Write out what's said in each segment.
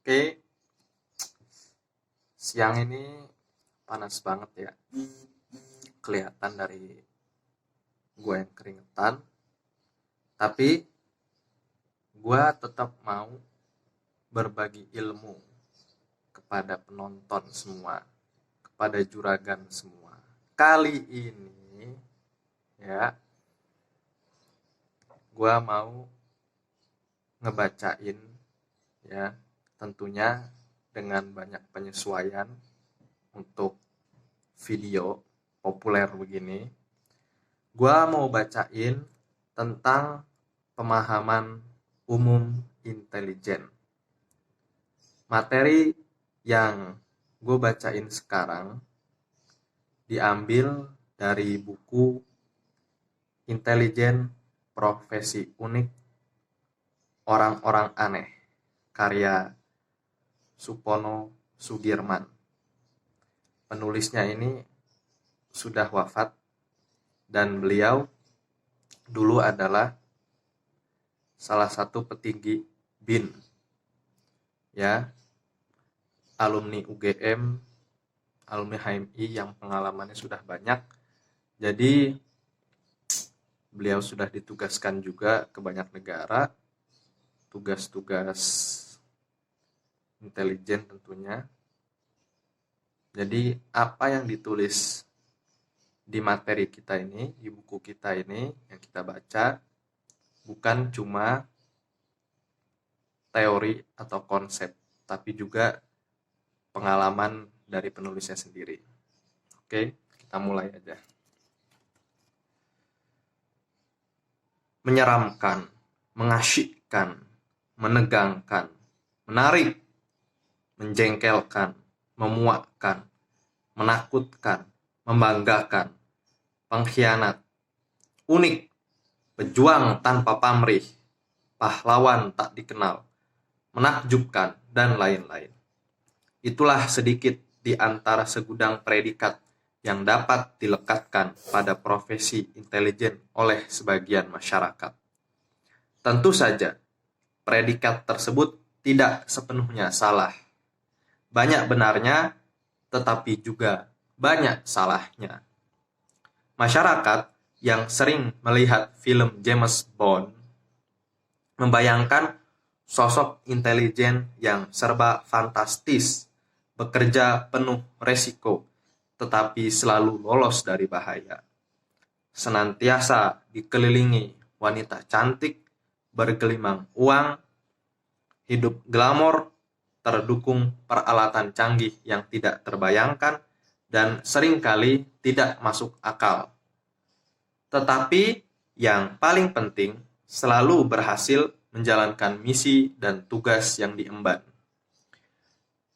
Oke, siang ini panas banget ya. Kelihatan dari gue yang keringetan. Tapi gue tetap mau berbagi ilmu kepada penonton semua, kepada juragan semua. Kali ini ya, gue mau ngebacain ya, tentunya dengan banyak penyesuaian untuk video populer begini. Gua mau bacain tentang pemahaman umum intelijen. Materi yang gue bacain sekarang diambil dari buku Intelijen Profesi Unik Orang-orang Aneh karya Supono Sudirman. Penulisnya ini sudah wafat dan beliau dulu adalah salah satu petinggi BIN ya, alumni UGM, alumni HMI yang pengalamannya sudah banyak. Jadi beliau sudah ditugaskan juga ke banyak negara, tugas-tugas intelijen tentunya. Jadi apa yang ditulis di materi kita ini, di buku kita ini yang kita baca, bukan cuma teori atau konsep, tapi juga pengalaman dari penulisnya sendiri. Oke, kita mulai aja. Menyeramkan, mengasyikkan, menegangkan, menarik, menjengkelkan, memuakkan, menakutkan, membanggakan, pengkhianat, unik, pejuang tanpa pamrih, pahlawan tak dikenal, menakjubkan, dan lain-lain. Itulah sedikit di antara segudang predikat yang dapat dilekatkan pada profesi intelijen oleh sebagian masyarakat. Tentu saja, predikat tersebut tidak sepenuhnya salah. Banyak benarnya, tetapi juga banyak salahnya. Masyarakat yang sering melihat film James Bond membayangkan sosok intelijen yang serba fantastis, bekerja penuh resiko, tetapi selalu lolos dari bahaya. Senantiasa dikelilingi wanita cantik, bergelimang uang, hidup glamor, terdukung peralatan canggih yang tidak terbayangkan, dan seringkali tidak masuk akal. Tetapi yang paling penting, selalu berhasil menjalankan misi dan tugas yang diemban.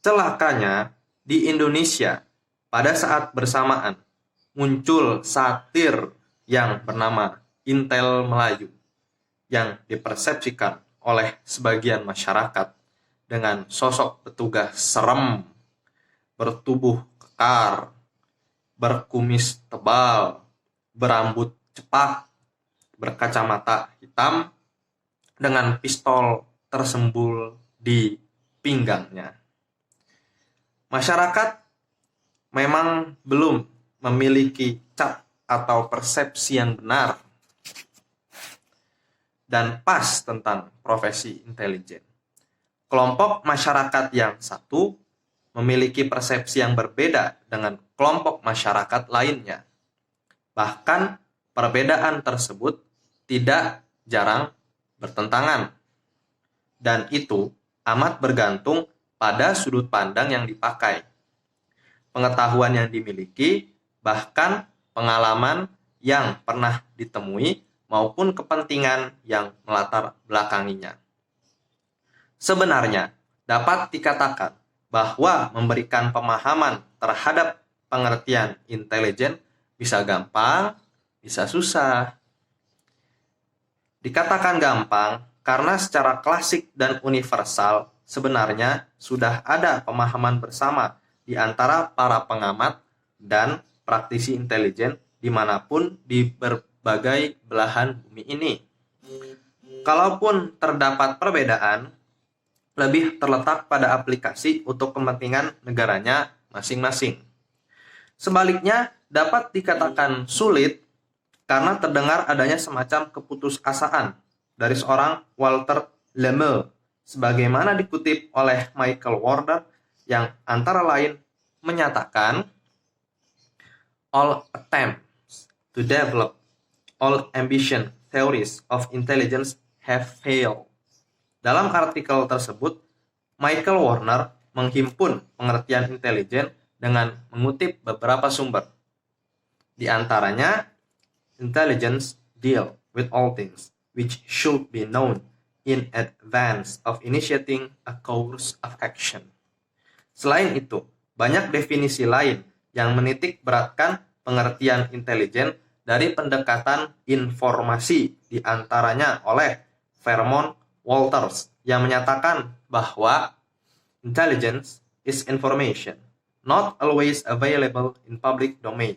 Celakanya, di Indonesia, pada saat bersamaan, muncul satir yang bernama Intel Melayu, yang dipersepsikan oleh sebagian masyarakat dengan sosok petugas serem, bertubuh kekar, berkumis tebal, berambut cepak, berkacamata hitam, dengan pistol tersembul di pinggangnya. Masyarakat memang belum memiliki cap atau persepsi yang benar dan pas tentang profesi intelijen. Kelompok masyarakat yang satu memiliki persepsi yang berbeda dengan kelompok masyarakat lainnya. Bahkan perbedaan tersebut tidak jarang bertentangan. Dan itu amat bergantung pada sudut pandang yang dipakai, pengetahuan yang dimiliki, bahkan pengalaman yang pernah ditemui maupun kepentingan yang melatar belakanginya. Sebenarnya dapat dikatakan bahwa memberikan pemahaman terhadap pengertian intelijen bisa gampang, bisa susah. Dikatakan gampang karena secara klasik dan universal sebenarnya sudah ada pemahaman bersama di antara para pengamat dan praktisi intelijen dimanapun di berbagai belahan bumi ini. Kalaupun terdapat perbedaan, lebih terletak pada aplikasi untuk kepentingan negaranya masing-masing. Sebaliknya, dapat dikatakan sulit karena terdengar adanya semacam keputusasaan dari seorang Walter Lemel, sebagaimana dikutip oleh Michael Warner yang antara lain menyatakan, all attempts to develop all ambition theories of intelligence have failed. Dalam artikel tersebut, Michael Warner menghimpun pengertian intelijen dengan mengutip beberapa sumber. Di antaranya, intelligence deal with all things which should be known in advance of initiating a course of action. Selain itu, banyak definisi lain yang menitik beratkan pengertian intelijen dari pendekatan informasi, di antaranya oleh Vermont Walters yang menyatakan bahwa intelligence is information not always available in public domain,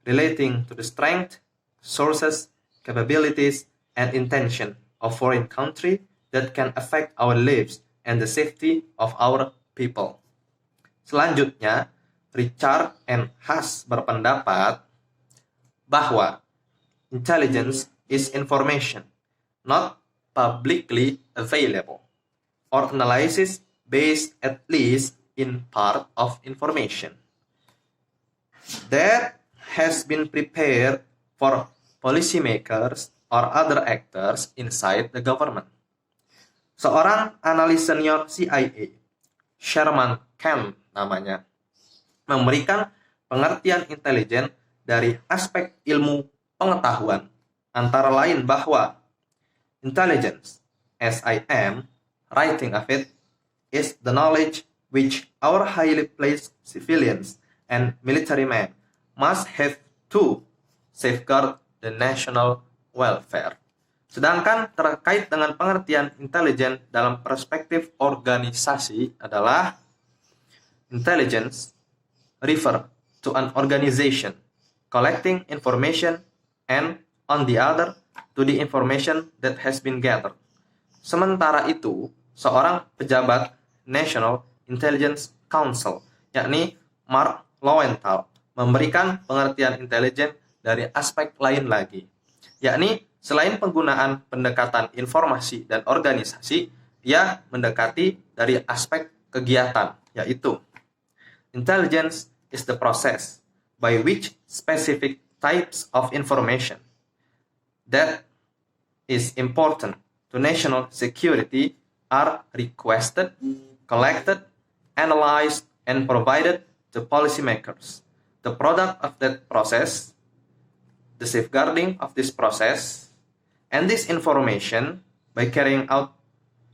relating to the strength, sources, capabilities, and intention of foreign country that can affect our lives and the safety of our people. Selanjutnya, Richard N. Haas berpendapat bahwa intelligence is information not publicly available, or analysis based at least in part of information that has been prepared for policymakers or other actors inside the government. Seorang analis senior CIA, Sherman Kemp namanya, memberikan pengertian intelijen dari aspek ilmu pengetahuan, antara lain bahwa intelligence, as I am writing of it, is the knowledge which our highly placed civilians and military men must have to safeguard the national welfare. Sedangkan terkait dengan pengertian intelijen dalam perspektif organisasi adalah intelligence refer to an organization collecting information and on the other to the information that has been gathered. Sementara itu, seorang pejabat National Intelligence Council, yakni Mark Lowenthal, memberikan pengertian intelijen dari aspek lain lagi, yakni selain penggunaan pendekatan informasi dan organisasi, dia mendekati dari aspek kegiatan, yaitu intelligence is the process by which specific types of information that is important to national security are requested, collected, analyzed, and provided to policymakers. The product of that process, the safeguarding of this process, and this information by carrying out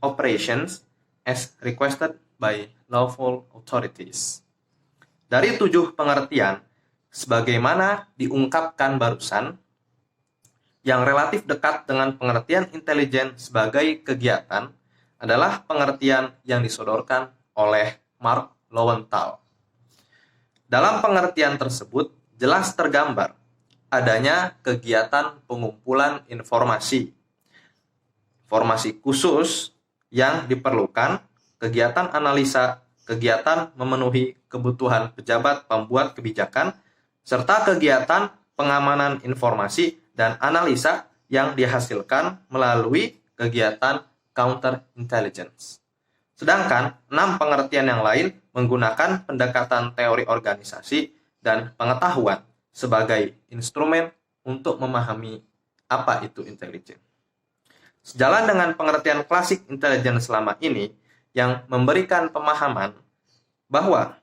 operations as requested by lawful authorities. Dari 7 pengertian, sebagaimana diungkapkan barusan, yang relatif dekat dengan pengertian intelijen sebagai kegiatan adalah pengertian yang disodorkan oleh Mark Lowenthal. Dalam pengertian tersebut, jelas tergambar adanya kegiatan pengumpulan informasi khusus yang diperlukan, kegiatan analisa, kegiatan memenuhi kebutuhan pejabat pembuat kebijakan, serta kegiatan pengamanan informasi dan analisa yang dihasilkan melalui kegiatan counterintelligence. Sedangkan 6 pengertian yang lain menggunakan pendekatan teori organisasi dan pengetahuan sebagai instrumen untuk memahami apa itu intelijen. Sejalan dengan pengertian klasik intelijen selama ini yang memberikan pemahaman bahwa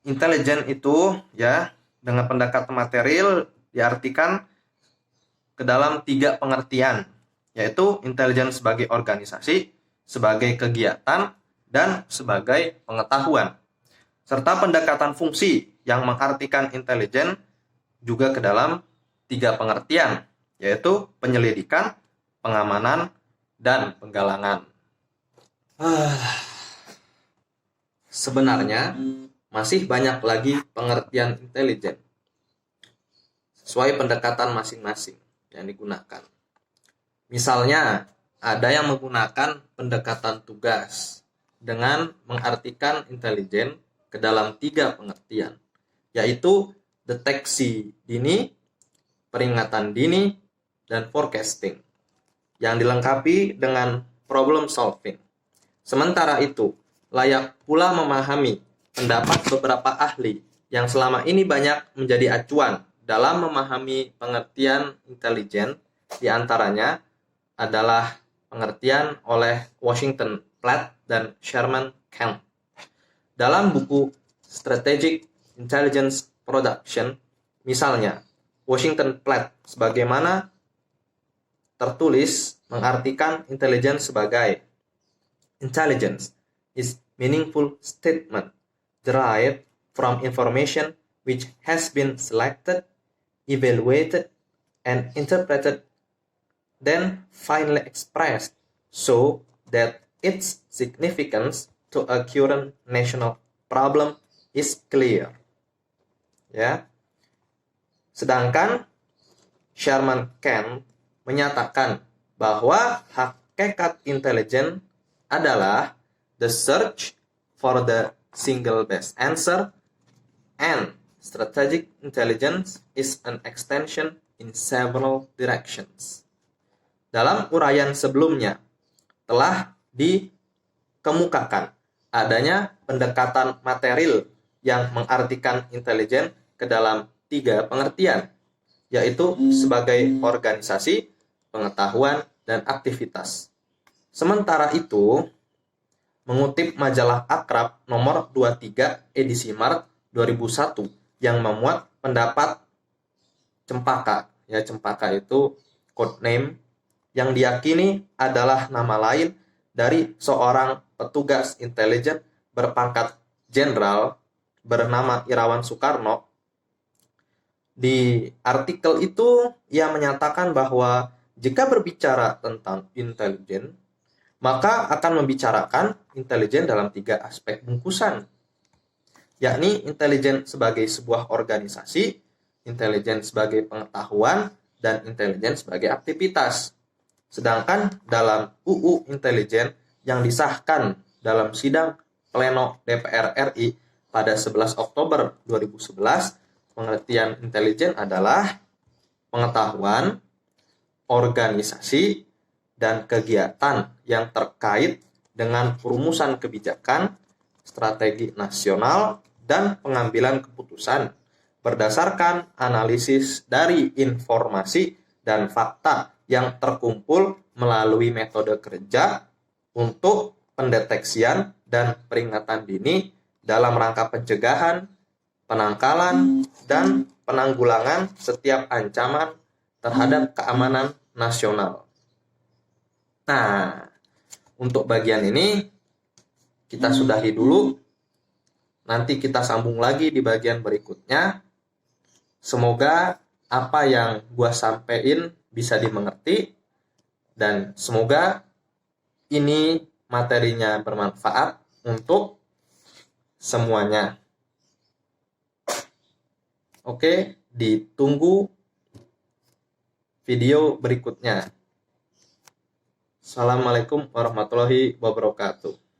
intelijen itu ya dengan pendekatan material diartikan ke dalam 3 pengertian, yaitu intelijen sebagai organisasi, sebagai kegiatan, dan sebagai pengetahuan. Serta pendekatan fungsi yang mengartikan intelijen juga ke dalam 3 pengertian, yaitu penyelidikan, pengamanan, dan penggalangan. Sebenarnya masih banyak lagi pengertian intelijen sesuai pendekatan masing-masing yang digunakan. Misalnya, ada yang menggunakan pendekatan tugas dengan mengartikan intelijen ke dalam 3 pengertian, yaitu deteksi dini, peringatan dini, dan forecasting, yang dilengkapi dengan problem solving. Sementara itu, layak pula memahami pendapat beberapa ahli yang selama ini banyak menjadi acuan dalam memahami pengertian intelijen, di antaranya adalah pengertian oleh Washington Platt dan Sherman Kemp. Dalam buku Strategic Intelligence Production, misalnya, Washington Platt sebagaimana tertulis mengartikan intelijen sebagai intelligence is meaningful statement derived from information which has been selected, evaluated, and interpreted, then finally expressed so that its significance to a current national problem is clear. Ya. Sedangkan Sherman Kemp menyatakan bahwa hakikat intelijen adalah the search for the single best answer, and strategic intelligence is an extension in several directions. Dalam uraian sebelumnya telah dikemukakan adanya pendekatan material yang mengartikan intelijen ke dalam 3 pengertian, yaitu sebagai organisasi, pengetahuan, dan aktivitas. Sementara itu, mengutip majalah Akrab nomor 23 edisi Maret 2001 yang memuat pendapat Cempaka, ya Cempaka itu code name yang diyakini adalah nama lain dari seorang petugas intelijen berpangkat jenderal bernama Irawan Soekarno. Di artikel itu ia menyatakan bahwa jika berbicara tentang intelijen, maka akan membicarakan intelijen dalam 3 aspek bungkusan, yakni intelijen sebagai sebuah organisasi, intelijen sebagai pengetahuan, dan intelijen sebagai aktivitas. Sedangkan dalam UU Intelijen yang disahkan dalam sidang pleno DPR RI pada 11 Oktober 2011, pengertian intelijen adalah pengetahuan, organisasi, dan kegiatan yang terkait dengan perumusan kebijakan, strategi nasional, dan pengambilan keputusan berdasarkan analisis dari informasi dan fakta yang terkumpul melalui metode kerja untuk pendeteksian dan peringatan dini dalam rangka pencegahan, penangkalan, dan penanggulangan setiap ancaman terhadap keamanan nasional. Nah, untuk bagian ini kita sudahi dulu. Nanti kita sambung lagi di bagian berikutnya. Semoga apa yang gua sampein bisa dimengerti, dan semoga ini materinya bermanfaat untuk semuanya. Oke, ditunggu video berikutnya. Assalamualaikum warahmatullahi wabarakatuh.